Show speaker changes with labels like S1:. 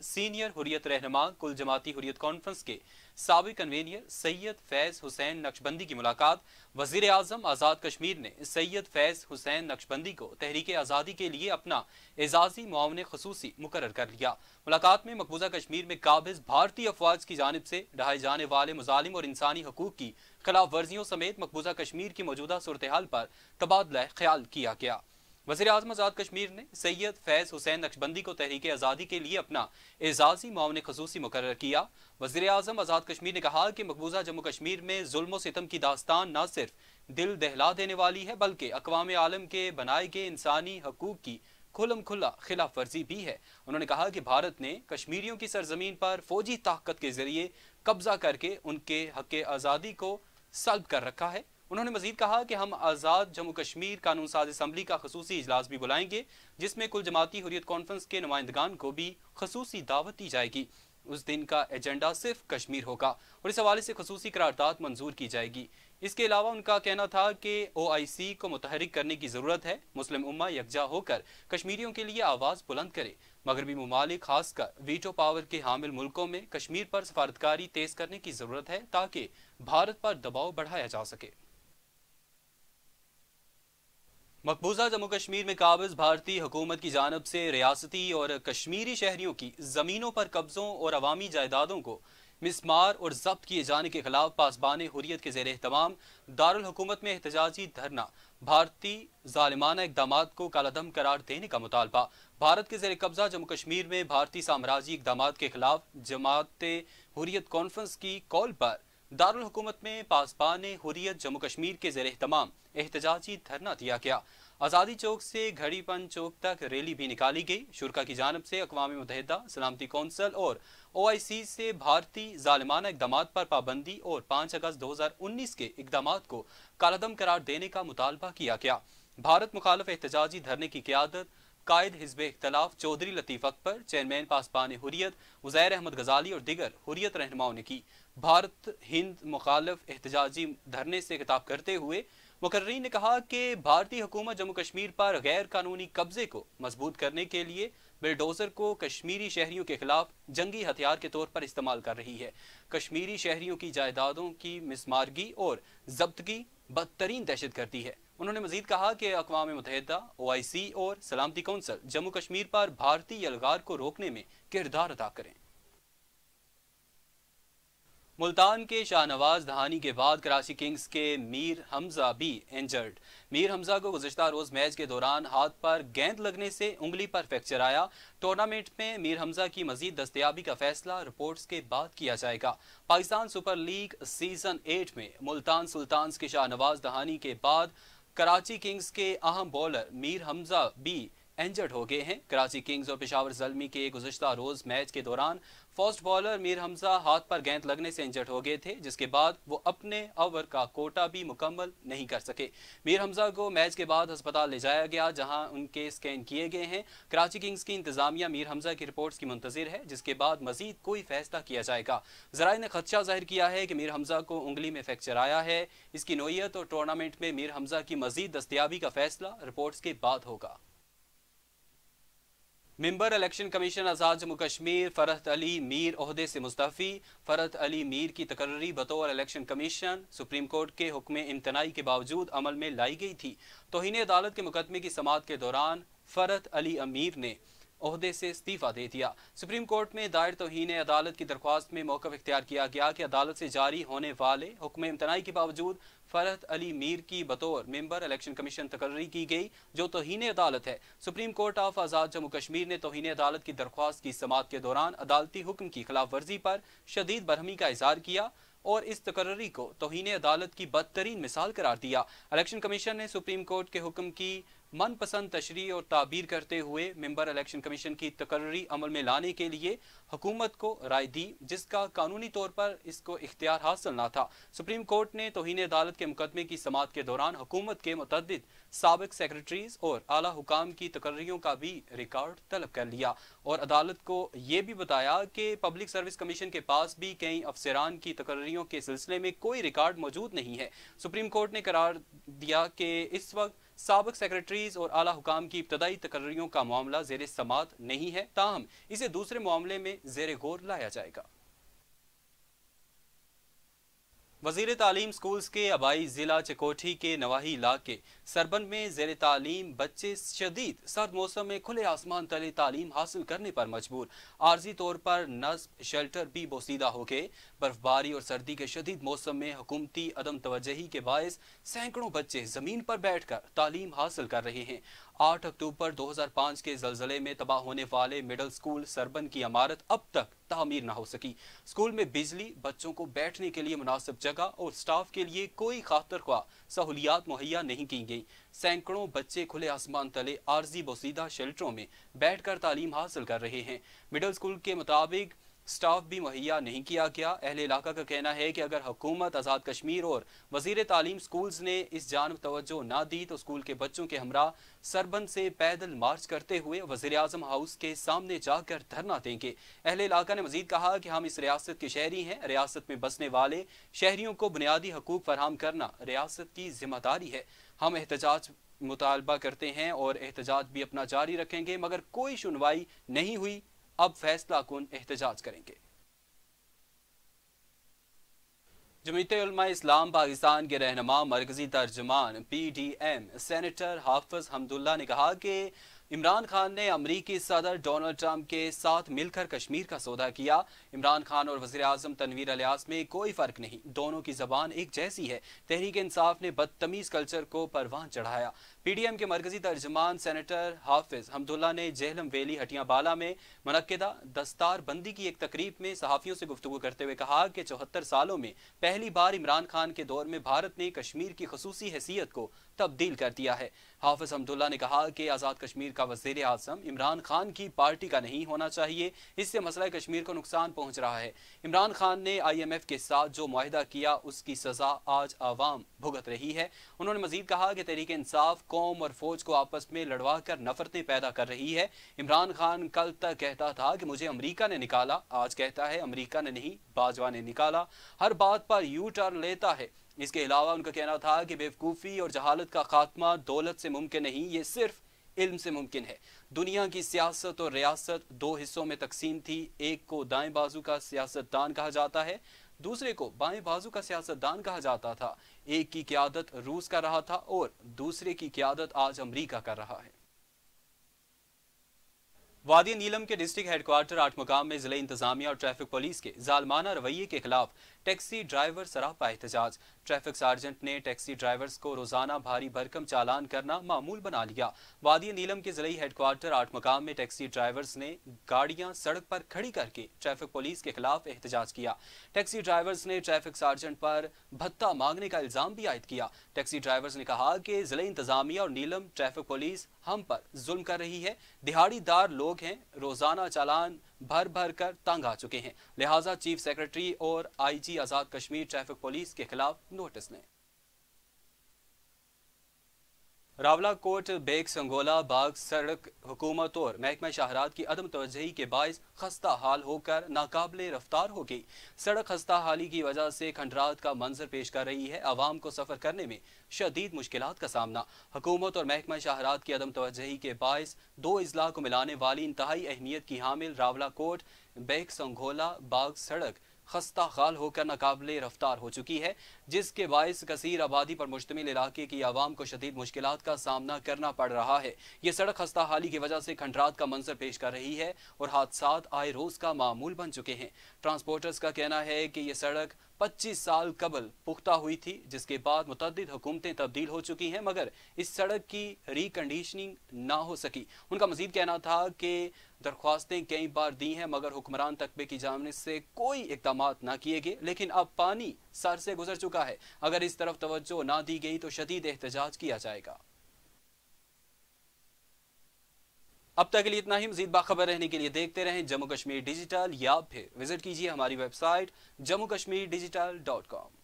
S1: Senior Hurriyat रहनुमा कुल जमाती हुर्रियत कॉन्फ्रेंस के साबिक कन्वीनियर सैयद फैज हुसैन नक्शबंदी की मुलाकात। वजीर आजम आज़ाद कश्मीर ने सैयद फैज हुसैन नक्शबंदी को तहरीक आज़ादी के लिए अपना एजाजी मुआवन खसूसी मुकर्रर कर लिया। मुलाकात में मकबूजा कश्मीर में काबिज भारतीय अफवाज की जानिब से ढाए जाने वाले मुजालिम और इंसानी हकूक की खिलाफ वर्जियों समेत मकबूजा कश्मीर की मौजूदा सूरत हाल पर तबादला ख्याल किया गया। वज़ीर आज़म आज़ाद कश्मीर ने सैयद फैज हुसैन नक्शबंदी को तहरीक आज़ादी के लिए अपना एजाजी मुआवन खसूसी मुकर्रर किया। वज़ीर आज़म आज़ाद कश्मीर ने कहा कि मकबूजा जम्मू कश्मीर में जुल्म सितम की दास्तान न सिर्फ दिल दहला देने वाली है बल्कि अक़वाम आलम के बनाए गए इंसानी हकूक की खुल्लम खुल्ला खिलाफ वर्जी भी है। उन्होंने कहा कि भारत ने कश्मीरियों की सरजमीन पर फौजी ताकत के जरिए कब्जा करके उनके हक आज़ादी को सल्ब कर रखा है। उन्होंने मजीद कहा कि हम आज़ाद जम्मू कश्मीर कानून साज असम्बली का खसूसी इजलास भी बुलाएंगे जिसमें कुल जमाती हुर्रियत कॉन्फ्रेंस के नुमाइंदगान को भी खसूसी दावत दी जाएगी। उस दिन का एजेंडा सिर्फ कश्मीर होगा और इस हवाले से खसूसी करारदाद मंजूर की जाएगी। इसके अलावा उनका कहना था कि OIC को मुतहरिक करने की ज़रूरत है। मुस्लिम उम्मा यकजा होकर कश्मीरियों के लिए आवाज़ बुलंद करे। मगरबी ममालिक खासकर वीटो पावर के हामिल मुल्कों में कश्मीर पर सफारतकारी तेज करने की ज़रूरत है ताकि भारत पर दबाव बढ़ाया जा सके। मकबूजा जम्मू कश्मीर में काबिज भारतीय हुकूमत की जानब से रियासती और कश्मीरी शहरियों की ज़मीनों पर कब्ज़ों और अवामी जायदादों को मिसमार और जब्त किए जाने के खिलाफ पासबान हुर्रियत के ज़ेर एहतमाम दारुल हुकूमत में एहतजाजी धरना। भारतीय ज़ालिमाना इक़दामात को कालादम करार देने का मुतालबा। भारत के ज़ेर कब्जा जम्मू कश्मीर में भारतीय साम्राज्यी इक़दामात के खिलाफ जमात हुर्रियत कॉन्फ्रेंस की कॉल पर दारुल हुकूमत में पासबान हुर्रियत जम्मू कश्मीर के ज़ेर एहतमाम एहतजाजी धरना दिया गया। आज़ादी चौक से घड़ीपन चौक तक रैली भी निकाली गई। शुरा की जानब से अक़वाम मुत्तहिदा सलामती कौंसिल और OIC से भारतीय ज़ालिमाना इक़दामात पर पाबंदी और 5 अगस्त 2019 के इक़दामात को कालादम करार देने का मुतालबा किया गया। भारत मुखालफ एहतजाजी धरने की क़यादत कायद हिज़्ब इख्तलाफ चौधरी लतीफ़ अकबर, चेयरमैन पासबान हुर्रियत उज़ैर अहमद गजाली और दिगर हुर्रियत रहनुमाओं ने की। भारत हिंद मुखालफ एहतजाजी धरने से खिताब करते हुए मुकर्रीन ने कहा कि भारतीय हुकूमत जम्मू कश्मीर पर गैर कानूनी कब्जे को मजबूत करने के लिए बिलडोजर को कश्मीरी शहरियों के खिलाफ जंगी हथियार के तौर पर इस्तेमाल कर रही है। कश्मीरी शहरियों की जायदादों की मिसमारगी और जब्तगी बदतरीन दहशत गर्दी है। उन्होंने मजीद कहा कि अक़वाम मुत्तहिदा, OIC और सलामती कौंसिल जम्मू कश्मीर पर भारतीय यलगार को रोकने में किरदार अदा करें। मुल्तान के शाहनवाज दहानी के बाद कराची किंग्स के मीर हमजा भी इंजर्ड। मीर हमजा को गुज़िश्ता रोज मैच के दौरान हाथ पर गेंद लगने से उंगली पर फ्रैक्चर आया। टूर्नामेंट में मीर हमजा की मजीद दस्तयाबी का फैसला रिपोर्ट्स के बाद किया जाएगा। पाकिस्तान सुपर लीग सीजन 8 में मुल्तान सुल्तान्स के शाहनवाज दहानी के बाद कराची किंग्स के अहम बॉलर मीर हमजा भी इंजर्ड हो गए हैं। कराची किंग्स और पेशावर ज़ल्मी के गुज़िश्ता रोज मैच के दौरान फास्ट बॉलर मीर हमजा हाथ पर गेंद लगने से इंजर्ड हो गए थे, जिसके बाद वो अपने ओवर का कोटा भी मुकम्मल नहीं कर सके। मीर हमजा को मैच के बाद अस्पताल ले जाया गया जहां उनके स्कैन किए गए हैं। कराची किंग्स की इंतजामिया मीर हमजा की रिपोर्ट्स की मुंतजिर है, जिसके बाद मजीद कोई फैसला किया जाएगा। ज़राए ने खदशा जाहिर किया है कि मीर हमजा को उंगली में फ्रैक्चर आया है। इसकी नोयत और टूर्नामेंट में मीर हमजा की मजीद दस्तयाबी का फैसला रिपोर्ट्स के बाद होगा। मेंबर इलेक्शन कमीशन आज़ाद जम्मू कश्मीर फरहत अली मीर ओहदे से मुस्तफ़ी। फरहत अली मीर की तकर्री बतौर इलेक्शन कमीशन सुप्रीम कोर्ट के हुक्म इम्तनाई के बावजूद अमल में लाई गई थी। तौहीन अदालत के मुकदमे की समाअत के दौरान फरहत अली अमीर ने ओहदे से इस्तीफा दे दिया। सुप्रीम कोर्ट में दायर तौहीन अदालत की दरख्वास्त में मौक़िफ़ इख्तियार किया गया कि अदालत से जारी होने वाले हुक्म इम्तनाई के बावजूद फरहत अली मीर की बतौर मेंबर इलेक्शन कमीशन तकर्री की गई, जो तौहीन अदालत है। सुप्रीम कोर्ट ऑफ आज़ाद जम्मू कश्मीर ने तौहीन अदालत की दरख्वास्त की समाअत के दौरान अदालती हुक्म की खिलाफ वर्जी पर शदीद बरहमी का इज़हार किया और इस तकर्री को तौहीन अदालत की बदतरीन मिसाल करार दिया। इलेक्शन कमीशन ने सुप्रीम कोर्ट के हुक्म की मनपसंद तशरीह और ताबीर करते हुए मेंबर इलेक्शन कमीशन की तकर्री अमल में लाने के लिए हुकूमत को राय दी, जिसका कानूनी तौर पर इसको इख्तियार हासिल न था। सुप्रीम कोर्ट ने तौहीन अदालत के मुकदमे की समाअत के दौरान हुकूमत के मुतअद्दिद साबिक सेक्रेटरीज और आला हुकाम की तकर्रियों का भी रिकॉर्ड तलब कर लिया और अदालत को ये भी बताया कि पब्लिक सर्विस कमीशन के पास भी कई अफसरान की तकर्रियों के सिलसिले में कोई रिकॉर्ड मौजूद नहीं है। सुप्रीम कोर्ट ने करार दिया कि इस वक्त साबिक सेक्रेटरीज और आला हुकाम की इब्तदाई तकर्रियों का मामला ज़ेर समात नहीं है, ताहम इसे दूसरे मामले में ज़ेर गौर लाया जाएगा। वज़ीर तालीम स्कूल्स के आबाई ज़िला चकोठी के नवाही इलाके सरबन में ज़ेर तालीम बच्चे शदीद सर्द मौसम में खुले आसमान तले तालीम हासिल करने पर मजबूर। आर्जी तौर पर नस्ब शेल्टर भी बोसीदा हो गए। बर्फबारी और सर्दी के शदीद मौसम में हुकूमती अदम तवज्जही के बायस सैकड़ों बच्चे ज़मीन पर बैठ कर तालीम हासिल कर रहे हैं। 8 अक्टूबर 2005 के ज़लज़ले में तबाह होने वाले मिडल स्कूल सरबन की इमारत अब तक तामीर न हो सकी। स्कूल में बिजली, बच्चों को बैठने के लिए मुनासिब जगह और स्टाफ के लिए कोई खातिरख्वाह सहूलियात मुहैया नहीं की गई। सैकड़ों बच्चे खुले आसमान तले आर्जी बोसीदा शेल्टरों में बैठकर तालीम हासिल कर रहे हैं। मिडल स्कूल के मुताबिक स्टाफ भी मुहैया नहीं किया गया। अहले इलाका का कहना है कि अगर हुकूमत आज़ाद कश्मीर और वज़ीर तालीम स्कूल्स ने इस जानब तवज्जो ना दी तो स्कूल के बच्चों के हमरा सरबन से पैदल मार्च करते हुए वज़ीर आज़म हाउस के सामने जाकर धरना देंगे। अहले इलाका ने मजीद कहा कि हम इस रियासत के शहरी हैं। रियासत में बसने वाले शहरियों को बुनियादी हकूक फराहम करना रियासत की जिम्मेदारी है। हम एहतजाज मुतालबा करते हैं और एहतजाज भी अपना जारी रखेंगे, मगर कोई सुनवाई नहीं हुई। अब फैसला कुन एहतजाज करेंगे। जमीयत उलमा इस्लाम पाकिस्तान के रहनुमा मरकजी तर्जुमान PDM सेनेटर हाफिज हमदुल्ला ने कहा कि इमरान खान ने अमरीकी सदर डोनाल्ड ट्रंप के साथ मिलकर कश्मीर का सौदा किया। इमरान खान और वज़ीर आज़म तनवीर अलियास में कोई फ़र्क नहीं, दोनों की ज़बान एक जैसी है। तहरीक इंसाफ ने बदतमीज़ कल्चर को परवान चढ़ाया। PDM के मरकजी तर्जुमान सेनेटर हाफिज हमदुल्ला ने जेहलम वैली हटियां बाला में मुनक्किदा दस्तार बंदी की एक तकरीब में सहाफ़ियों से गुफ्तगू करते हुए कहा कि 74 सालों में पहली बार इमरान खान के दौर में भारत ने कश्मीर की खसूसी हैसियत को तब्दील कर दिया है। हाफिज हमदुल्ला ने कहा कि आज़ाद कश्मीर का वज़ीर आज़म इमरान खान की पार्टी का नहीं होना चाहिए, इससे मसला कश्मीर को नुकसान पहुंच रहा है। इमरान खान ने IMF के साथ जो मुआहिदा किया उसकी सजा आज आवाम भुगत रही है। उन्होंने मजीद कहा कि तहरीक इंसाफ कौम और फौज को आपस में लड़वा कर नफरतें पैदा कर रही है। इमरान खान कल तक कहता था कि मुझे अमरीका ने निकाला, आज कहता है अमरीका ने नहीं बाजवा ने निकाला। हर बात पर यू टर्न लेता है। इसके अलावा उनका कहना था कि बेवकूफ़ी और जहालत का खात्मा दौलत से मुमकिन नहीं, ये सिर्फ इल्म से मुमकिन है। दुनिया की सियासत और रियासत दो हिस्सों में तकसीम थी। एक को दाएं बाजू का सियासतदान कहा जाता है, दूसरे को बाएं बाजू का सियासतदान कहा जाता था। एक की क़यादत रूस कर रहा था और दूसरे की क़यादत आज अमरीका कर रहा है। वादी नीलम के डिस्ट्रिक्ट हेडक्वार्टर 8 मुकाम में ज़िला इंतजामिया और ट्रैफिक पुलिस के जालमाना रवैये के खिलाफ टैक्सी ड्राइवर सरापा एहतजाज। ट्रैफिक सार्जेंट ने टैक्सी ड्राइवर्स को रोजाना भारी भरकम चालान करना मामूल बना लिया। वादी नीलम के ज़िला हेडक्वार्टर 8 मुकाम में टैक्सी ड्राइवर्स ने गाड़ियां सड़क पर खड़ी करके ट्रैफिक पुलिस के खिलाफ एहतजाज किया। टैक्सी ड्राइवर्स ने ट्रैफिक सार्जेंट पर भत्ता मांगने का इल्जाम भी आयद किया। टैक्सी ड्राइवर्स ने कहा कि ज़िला इंतजामिया और नीलम ट्रैफिक पुलिस हम पर जुल्म कर रही है। दिहाड़ीदार लोग हैं, रोजाना चालान भर भर कर तंग आ चुके हैं, लिहाजा चीफ सेक्रेटरी और IG Azad Kashmir traffic police के खिलाफ नोटिस लें। रावलाकोट बेग संगोला बाग सड़क हुकूमत और महकमा शाहरात की अदम तवज्जही के बायस खस्ता हाल होकर नाकाबिले रफ्तार हो गई। सड़क खस्ता हाली की वजह से खंडरात का मंजर पेश कर रही है। आवाम को सफ़र करने में शदीद मुश्किलात का सामना। हुकूमत और महकमा शाहरात की अदम तवज्जही के बायस दो अजला को मिलाने वाली इंतहाई अहमियत की हामिल रावलाकोट बेग संगोला बाग सड़क खस्ता हाल होकर नाकाबिले रफ्तार हो चुकी है, जिसके बायस कसीर आबादी पर मुश्तमिल इलाके की आवाम को शदीद मुश्किलात का सामना करना पड़ रहा है। ये सड़क खस्ता हाली की वजह से खंडरात का मंजर पेश कर रही है और हादसात आए रोज का मामूल बन चुके हैं। ट्रांसपोर्टर्स का कहना है कि ये सड़क 25 साल कबल पुख्ता हुई थी, जिसके बाद मुतअद्दिद हुकूमतें तब्दील हो चुकी हैं, मगर इस सड़क की रिकंडीशनिंग ना हो सकी। उनका मजीद कहना था कि दरख्वास्तें कई बार दी हैं, मगर हुक्मरान तकबे की जानिब से कोई इक़दामात ना किए गए। लेकिन अब पानी सर से गुजर चुका है, अगर इस तरफ तवज्जो ना दी गई तो शदीद एहतजाज किया जाएगा। अब तक के लिए इतना ही। मज़ीद बाखबर रहने के लिए देखते रहें जम्मू कश्मीर डिजिटल या फिर विजिट कीजिए हमारी वेबसाइट jammukashmirdigital.com।